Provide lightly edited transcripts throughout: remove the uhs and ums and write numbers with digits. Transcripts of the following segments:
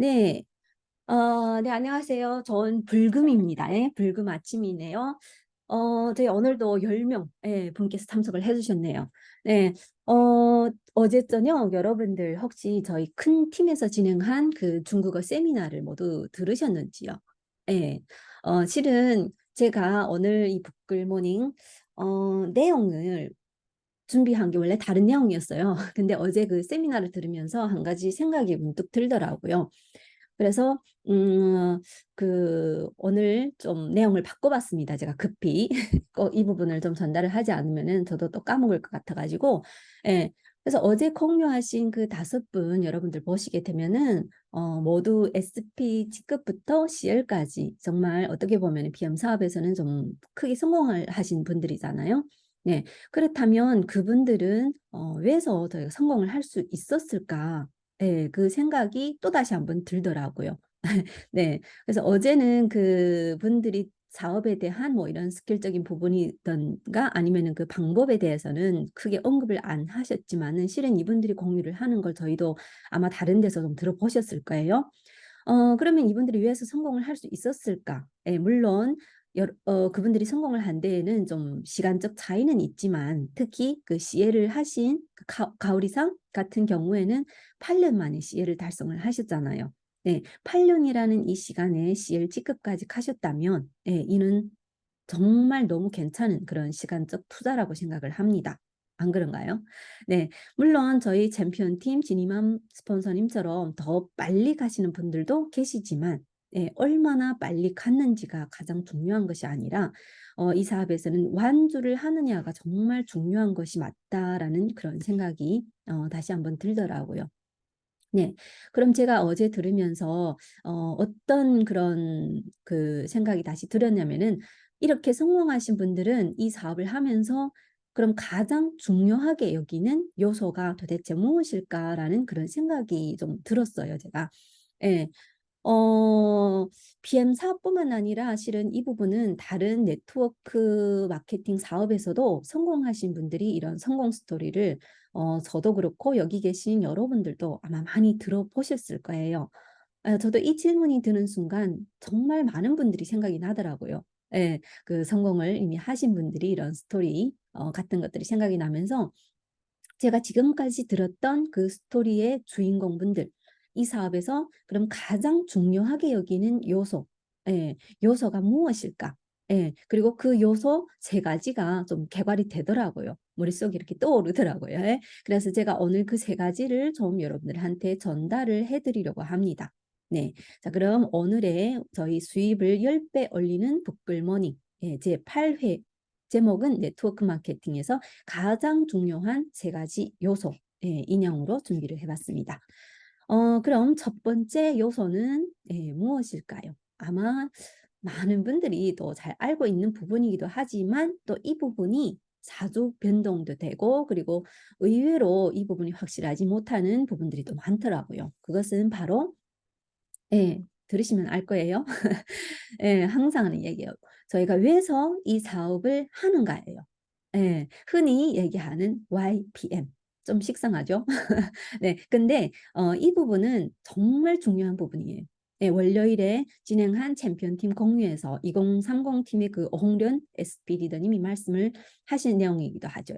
네, 네, 안녕하세요. 전 불금입니다. 예, 불금 아침이네요. 저희 오늘도 10명 분께서 참석을 해주셨네요. 네, 어제 저녁 여러분들 혹시 저희 큰 팀에서 진행한 그 중국어 세미나를 모두 들으셨는지요? 예, 실은 제가 오늘 이 북글모닝 내용을 준비한 게 원래 다른 내용이었어요. 근데 어제 그 세미나를 들으면서 한 가지 생각이 문득 들더라고요. 그래서 오늘 좀 내용을 바꿔봤습니다. 제가 급히 꼭 이 부분을 좀 전달을 하지 않으면은 저도 또 까먹을 것 같아가지고, 예. 그래서 어제 공유하신 그 5분 여러분들 보시게 되면은 모두 SP 직급부터 CL까지 정말 어떻게 보면 비염 사업에서는 좀 크게 성공을 하신 분들이잖아요. 네. 그렇다면 그분들은 왜서 저희가 성공을 할 수 있었을까? 네, 그 생각이 또 다시 한번 들더라고요. 네. 그래서 어제는 그분들이 사업에 대한 뭐 이런 스킬적인 부분이든가 아니면은 그 방법에 대해서는 크게 언급을 안 하셨지만은 실은 이분들이 공유를 하는 걸 저희도 아마 다른 데서 좀 들어보셨을 거예요. 그러면 이분들이 왜서 성공을 할 수 있었을까? 예, 물론 그분들이 성공을 한 데에는 좀 시간적 차이는 있지만 특히 그 CL을 하신 그 가오리상 같은 경우에는 8년 만에 CL을 달성을 하셨잖아요. 네, 8년이라는 이 시간에 CL 직급까지 가셨다면 이는 정말 너무 괜찮은 그런 시간적 투자라고 생각을 합니다. 안 그런가요? 네, 물론 저희 챔피언팀 지니맘 스폰서님처럼 더 빨리 가시는 분들도 계시지만 얼마나 빨리 갔는지가 가장 중요한 것이 아니라 이 사업에서는 완주를 하느냐가 정말 중요한 것이 맞다라는 그런 생각이 다시 한번 들더라고요. 네. 그럼 제가 어제 들으면서 어떤 그런 그 생각이 다시 들었냐면은 이렇게 성공하신 분들은 이 사업을 하면서 그럼 가장 중요하게 여기는 요소가 도대체 무엇일까라는 그런 생각이 좀 들었어요, 제가. 예. 어 BM 사업뿐만 아니라 실은 이 부분은 다른 네트워크 마케팅 사업에서도 성공하신 분들이 이런 성공 스토리를 저도 그렇고 여기 계신 여러분들도 아마 많이 들어보셨을 거예요. 저도 이 질문이 드는 순간 정말 많은 분들이 생각이 나더라고요. 예. 그 성공을 이미 하신 분들이 이런 스토리 같은 것들이 생각이 나면서 제가 지금까지 들었던 그 스토리의 주인공분들, 이 사업에서 그럼 가장 중요하게 여기는 요소, 예, 요소가 무엇일까? 예, 그리고 그 요소 3가지가 좀 개발이 되더라고요. 머릿속에 이렇게 떠오르더라고요. 예. 그래서 제가 오늘 그 3가지를 좀 여러분들한테 전달을 해드리려고 합니다. 네. 자, 그럼 오늘의 저희 수입을 10배 올리는 북글머니 제 8회 제목은 네트워크 마케팅에서 가장 중요한 3가지 요소 인형으로 준비를 해봤습니다. 그럼 첫 번째 요소는 무엇일까요? 아마 많은 분들이 또 잘 알고 있는 부분이기도 하지만 또 이 부분이 자주 변동도 되고 그리고 의외로 이 부분이 확실하지 못하는 부분들이 또 많더라고요. 그것은 바로 들으시면 알 거예요. 항상 하는 얘기예요. 저희가 왜서 이 사업을 하는가예요. 흔히 얘기하는 YPM. 좀 식상하죠? 네. 근데 이 부분은 정말 중요한 부분이에요. 월요일에 진행한 챔피언팀 공유에서 2030 팀의 그 어홍련 SP 리더님이 말씀을 하신 내용이기도 하죠.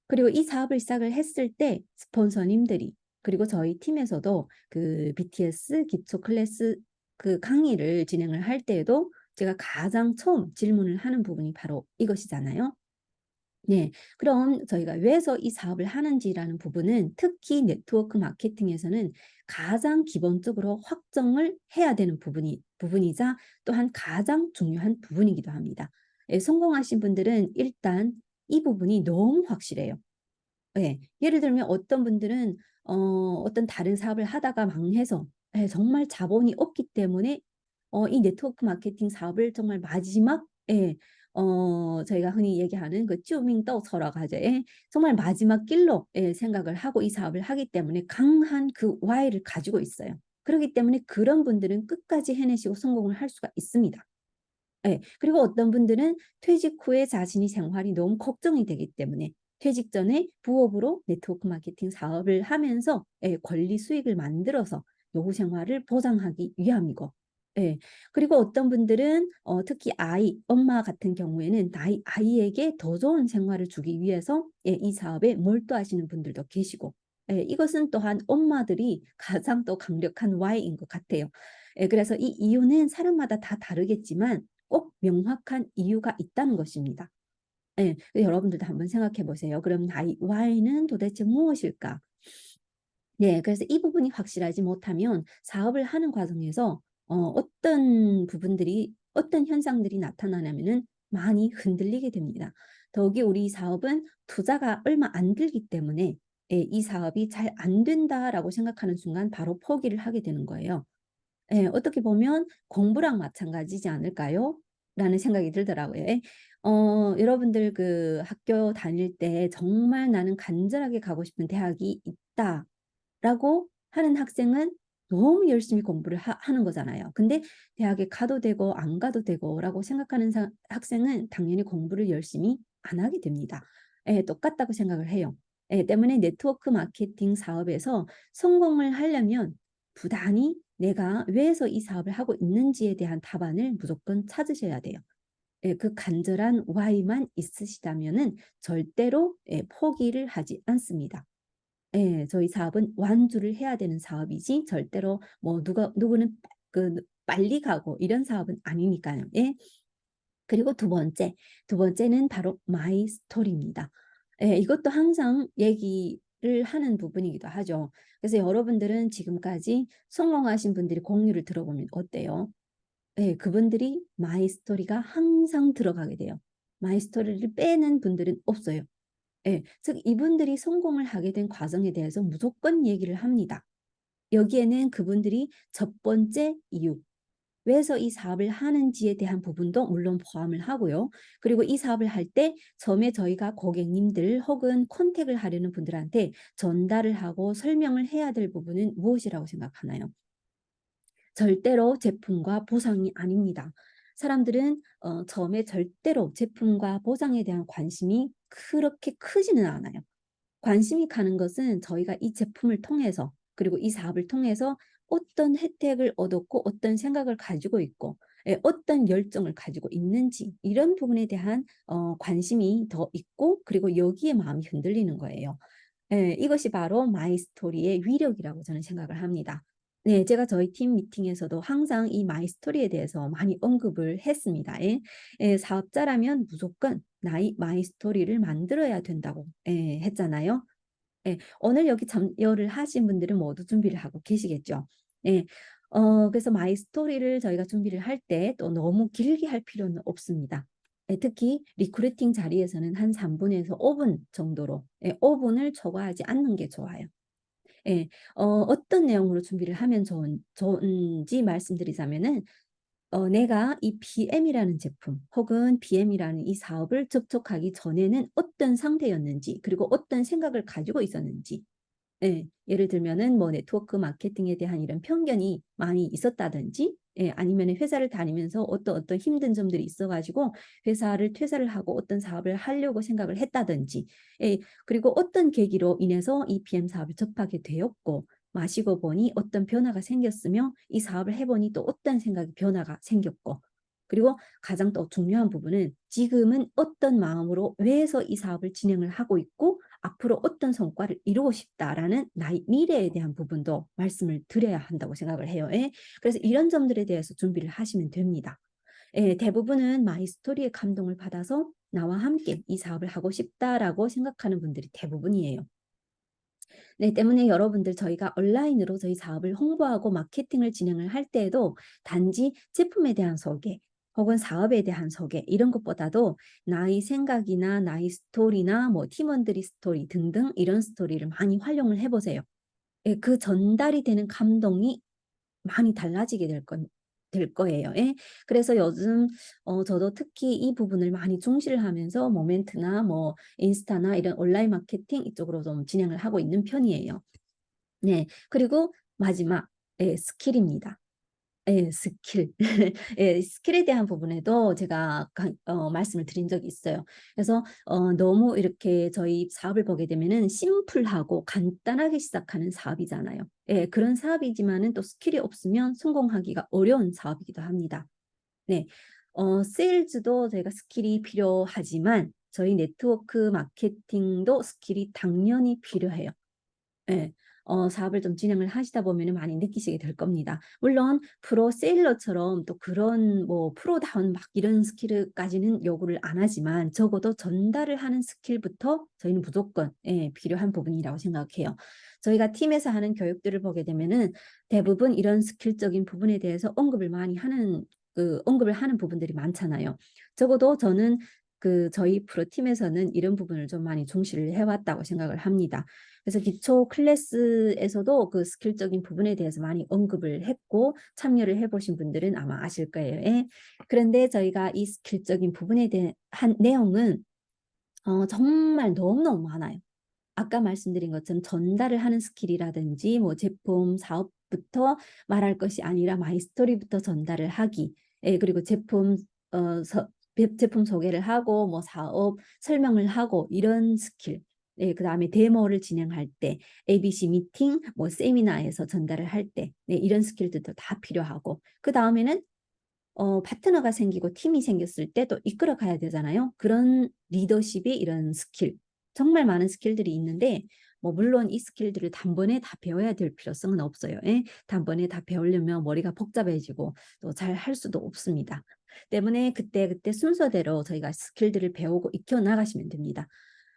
그리고 이 사업을 시작을 했을 때 스폰서님들이 그리고 저희 팀에서도 그 BTS 기초 클래스 그 강의를 진행을 할 때에도 제가 가장 처음 질문을 하는 부분이 바로 이것이잖아요. 네. 그럼 저희가 왜서 이 사업을 하는지라는 부분은 특히 네트워크 마케팅에서는 가장 기본적으로 확정을 해야 되는 부분이자 또한 가장 중요한 부분이기도 합니다. 성공하신 분들은 일단 이 부분이 너무 확실해요. 예를 들면 어떤 분들은 어떤 다른 사업을 하다가 망해서 정말 자본이 없기 때문에 이 네트워크 마케팅 사업을 정말 마지막 저희가 흔히 얘기하는 그 쭈밍떠서라고 하죠. 정말 마지막 길로 생각을 하고 이 사업을 하기 때문에 강한 그 Y를 가지고 있어요. 그렇기 때문에 그런 분들은 끝까지 해내시고 성공을 할 수가 있습니다. 그리고 어떤 분들은 퇴직 후에 자신이 생활이 너무 걱정이 되기 때문에 퇴직 전에 부업으로 네트워크 마케팅 사업을 하면서 권리 수익을 만들어서 노후 생활을 보장하기 위함이고, 예. 그리고 어떤 분들은 특히 엄마 같은 경우에는 아이에게 더 좋은 생활을 주기 위해서 이 사업에 몰두하시는 분들도 계시고, 이것은 또한 엄마들이 가장 또 강력한 Y인 것 같아요. 그래서 이 이유는 사람마다 다 다르겠지만 꼭 명확한 이유가 있다는 것입니다. 여러분들도 한번 생각해 보세요. 그럼 Y는 도대체 무엇일까? 네. 그래서 이 부분이 확실하지 못하면 사업을 하는 과정에서 어떤 부분들이 어떤 현상들이 나타나냐면은 많이 흔들리게 됩니다. 더욱이 우리 사업은 투자가 얼마 안 들기 때문에 이 사업이 '잘 안 된다.'라고 생각하는 순간 바로 포기를 하게 되는 거예요. 어떻게 보면 '공부랑 마찬가지지 않을까요?' 라는 생각이 들더라고요. 여러분들 그 학교 다닐 때 '정말 나는 간절하게 가고 싶은 대학이 있다.'라고 하는 학생은 너무 열심히 공부를 하는 거잖아요. 근데 대학에 가도 되고 안 가도 되고라고 생각하는 학생은 당연히 공부를 열심히 안 하게 됩니다. 똑같다고 생각을 해요. 때문에 네트워크 마케팅 사업에서 성공을 하려면 부단히 내가 왜서 이 사업을 하고 있는지에 대한 답안을 무조건 찾으셔야 돼요. 그 간절한 Y만 있으시다면은 절대로 포기를 하지 않습니다. 저희 사업은 완주를 해야 되는 사업이지 절대로 뭐 누구는 빨리 가고 이런 사업은 아니니까요. 예. 그리고 두 번째는 바로 마이 스토리입니다. 이것도 항상 얘기를 하는 부분이기도 하죠. 그래서 여러분들은 지금까지 성공하신 분들이 공유를 들어보면 어때요? 그분들이 마이 스토리가 항상 들어가게 돼요. 마이 스토리를 빼는 분들은 없어요. 즉 이분들이 성공을 하게 된 과정에 대해서 무조건 얘기를 합니다. 여기에는 그분들이 첫 번째 이유, 왜서 이 사업을 하는지에 대한 부분도 물론 포함을 하고요. 그리고 이 사업을 할 때 처음에 저희가 고객님들 혹은 컨택을 하려는 분들한테 전달을 하고 설명을 해야 될 부분은 무엇이라고 생각하나요? 절대로 제품과 보상이 아닙니다. 사람들은 처음에 절대로 제품과 보상에 대한 관심이 그렇게 크지는 않아요. 관심이 가는 것은 저희가 이 제품을 통해서 그리고 이 사업을 통해서 어떤 혜택을 얻었고 어떤 생각을 가지고 있고 어떤 열정을 가지고 있는지 이런 부분에 대한 관심이 더 있고 그리고 여기에 마음이 흔들리는 거예요. 이것이 바로 마이 스토리의 위력이라고 저는 생각을 합니다. 네, 제가 저희 팀 미팅에서도 항상 이 마이 스토리에 대해서 많이 언급을 했습니다. 사업자라면 무조건 마이 스토리를 만들어야 된다고 했잖아요. 오늘 여기 참여를 하신 분들은 모두 준비를 하고 계시겠죠. 예. 그래서 마이 스토리를 저희가 준비를 할 때 또 너무 길게 할 필요는 없습니다. 특히 리크루팅 자리에서는 한 3 분에서 5분 정도로 5 분을 초과하지 않는 게 좋아요. 예. 어떤 내용으로 준비를 하면 좋은지 말씀드리자면은 내가 이 BM이라는 제품 혹은 BM이라는 이 사업을 접촉하기 전에는 어떤 상태였는지 그리고 어떤 생각을 가지고 있었는지 예를 들면은 뭐 네트워크 마케팅에 대한 이런 편견이 많이 있었다든지 아니면은 회사를 다니면서 어떤 힘든 점들이 있어 가지고 회사를 퇴사를 하고 어떤 사업을 하려고 생각을 했다든지 그리고 어떤 계기로 인해서 이 PM 사업을 접하게 되었고 마시고 보니 어떤 변화가 생겼으며 이 사업을 해 보니 또 어떤 생각이 변화가 생겼고 그리고 가장 또 중요한 부분은 지금은 어떤 마음으로 왜해서 이 사업을 진행을 하고 있고 앞으로 어떤 성과를 이루고 싶다라는 나의 미래에 대한 부분도 말씀을 드려야 한다고 생각을 해요. 그래서 이런 점들에 대해서 준비를 하시면 됩니다. 대부분은 마이 스토리에 감동을 받아서 나와 함께 이 사업을 하고 싶다라고 생각하는 분들이 대부분이에요. 네, 때문에 여러분들 저희가 온라인으로 저희 사업을 홍보하고 마케팅을 진행을 할 때에도 단지 제품에 대한 소개 혹은 사업에 대한 소개 이런 것보다도 나의 생각이나 나의 스토리나 뭐 팀원들의 스토리 등등 이런 스토리를 많이 활용을 해 보세요. 그 전달이 되는 감동이 많이 달라지게 될 거예요. 그래서 요즘 저도 특히 이 부분을 많이 중시를 하면서 모멘트나 뭐 인스타나 이런 온라인 마케팅 이쪽으로 좀 진행을 하고 있는 편이에요. 네. 그리고 마지막 스킬입니다. 예, 스킬. 예, 스킬에 대한 부분에도 제가 말씀을 드린 적이 있어요. 그래서 너무 이렇게 저희 사업을 보게 되면은 심플하고 간단하게 시작하는 사업이잖아요. 예, 그런 사업이지만은 또 스킬이 없으면 성공하기가 어려운 사업이기도 합니다. 네, 세일즈도 저희가 스킬이 필요하지만 저희 네트워크 마케팅도 스킬이 당연히 필요해요. 예, 사업을 좀 진행을 하시다 보면 많이 느끼시게 될 겁니다. 물론 프로 세일러처럼 또 그런 뭐 프로다운 막 이런 스킬까지는 요구를 안 하지만 적어도 전달을 하는 스킬부터 저희는 무조건 예, 필요한 부분이라고 생각해요. 저희가 팀에서 하는 교육들을 보게 되면은 대부분 이런 스킬적인 부분에 대해서 언급을 하는 부분들이 많잖아요. 적어도 저는 저희 프로팀에서는 이런 부분을 좀 많이 중시를 해왔다고 생각을 합니다. 그래서 기초 클래스에서도 그 스킬적인 부분에 대해서 많이 언급을 했고 참여를 해보신 분들은 아마 아실 거예요. 예. 그런데 저희가 이 스킬적인 부분에 대한 내용은 정말 너무너무 많아요. 아까 말씀드린 것처럼 전달을 하는 스킬이라든지 뭐 제품, 사업부터 말할 것이 아니라 마이스토리부터 전달을 하기. 예, 그리고 제품 소개를 하고 뭐 사업 설명을 하고 이런 스킬. 예, 그다음에 데모를 진행할 때, ABC 미팅, 뭐 세미나에서 전달을 할 때, 네, 이런 스킬들도 다 필요하고, 그 다음에는 파트너가 생기고 팀이 생겼을 때 또 이끌어 가야 되잖아요. 그런 리더십이 이런 스킬, 정말 많은 스킬들이 있는데 뭐 물론 이 스킬들을 단번에 다 배워야 될 필요성은 없어요. 예? 단번에 다 배우려면 머리가 복잡해지고 또 잘 할 수도 없습니다. 때문에 그때 순서대로 저희가 스킬들을 배우고 익혀 나가시면 됩니다.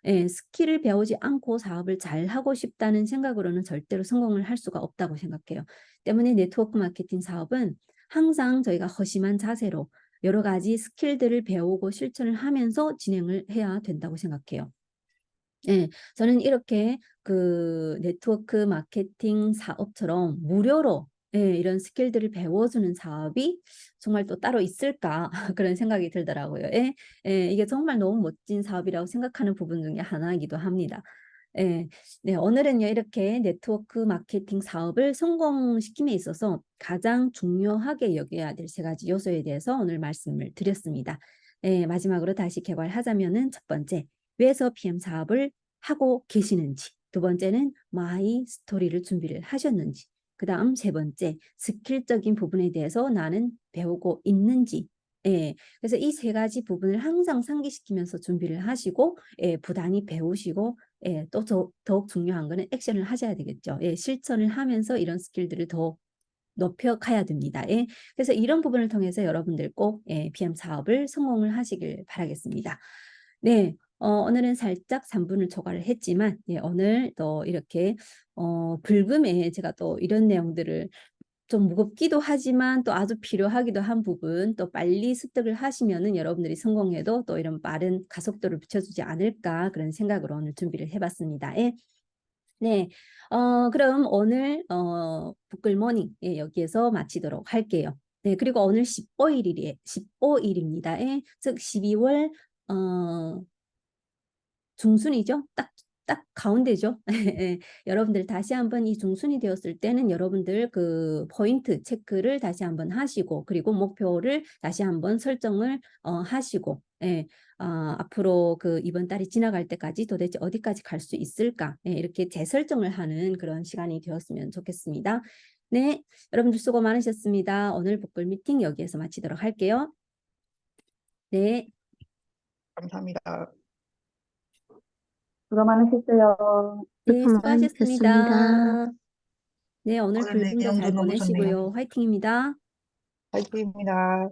예, 스킬을 배우지 않고 사업을 잘 하고 싶다는 생각으로는 절대로 성공을 할 수가 없다고 생각해요. 때문에 네트워크 마케팅 사업은 항상 저희가 허심한 자세로 여러 가지 스킬들을 배우고 실천을 하면서 진행을 해야 된다고 생각해요. 예, 저는 이렇게 네트워크 마케팅 사업처럼 무료로 예, 이런 스킬들을 배워주는 사업이 정말 또 따로 있을까 그런 생각이 들더라고요. 예, 예, 이게 정말 너무 멋진 사업이라고 생각하는 부분 중에 하나이기도 합니다. 예, 네, 오늘은요 이렇게 네트워크 마케팅 사업을 성공시킴에 있어서 가장 중요하게 여겨야 될 세 가지 요소에 대해서 오늘 말씀을 드렸습니다. 예, 마지막으로 다시 개괄하자면은 첫 번째, 왜서 PM 사업을 하고 계시는지, 두 번째는 마이 스토리를 준비를 하셨는지, 그 다음 세 번째, 스킬적인 부분에 대해서 나는 배우고 있는지. 예, 그래서 이 세 가지 부분을 항상 상기시키면서 준비를 하시고 부단히 배우시고 또 더욱 중요한 거는 액션을 하셔야 되겠죠. 실천을 하면서 이런 스킬들을 더 높여가야 됩니다. 그래서 이런 부분을 통해서 여러분들 꼭 PM 사업을 성공을 하시길 바라겠습니다. 네, 오늘은 살짝 3분을 초과를 했지만 오늘 또 이렇게 불금에 제가 또 이런 내용들을 좀 무겁기도 하지만 또 아주 필요하기도 한 부분 또 빨리 습득을 하시면은 여러분들이 성공해도 또 이런 빠른 가속도를 붙여주지 않을까 그런 생각으로 오늘 준비를 해봤습니다. 네, 그럼 오늘 북글모닝 여기에서 마치도록 할게요. 네, 그리고 오늘 15일입니다. 즉 12월 중순이죠. 딱 가운데죠. 여러분들 다시 한번 이 중순이 되었을 때는 여러분들 그 포인트 체크를 다시 한번 하시고 그리고 목표를 다시 한번 설정을 하시고 앞으로 이번 달이 지나갈 때까지 도대체 어디까지 갈 수 있을까 이렇게 재설정을 하는 그런 시간이 되었으면 좋겠습니다. 네, 여러분들 수고 많으셨습니다. 오늘 복글 미팅 여기에서 마치도록 할게요. 네. 감사합니다. 수고 많으셨어요. 네, 수고 많으셨습니다. 수고하셨습니다. 네, 오늘 오늘 불금도 내용도 잘 너무 좋네요. 보내시고요. 화이팅입니다. 화이팅입니다.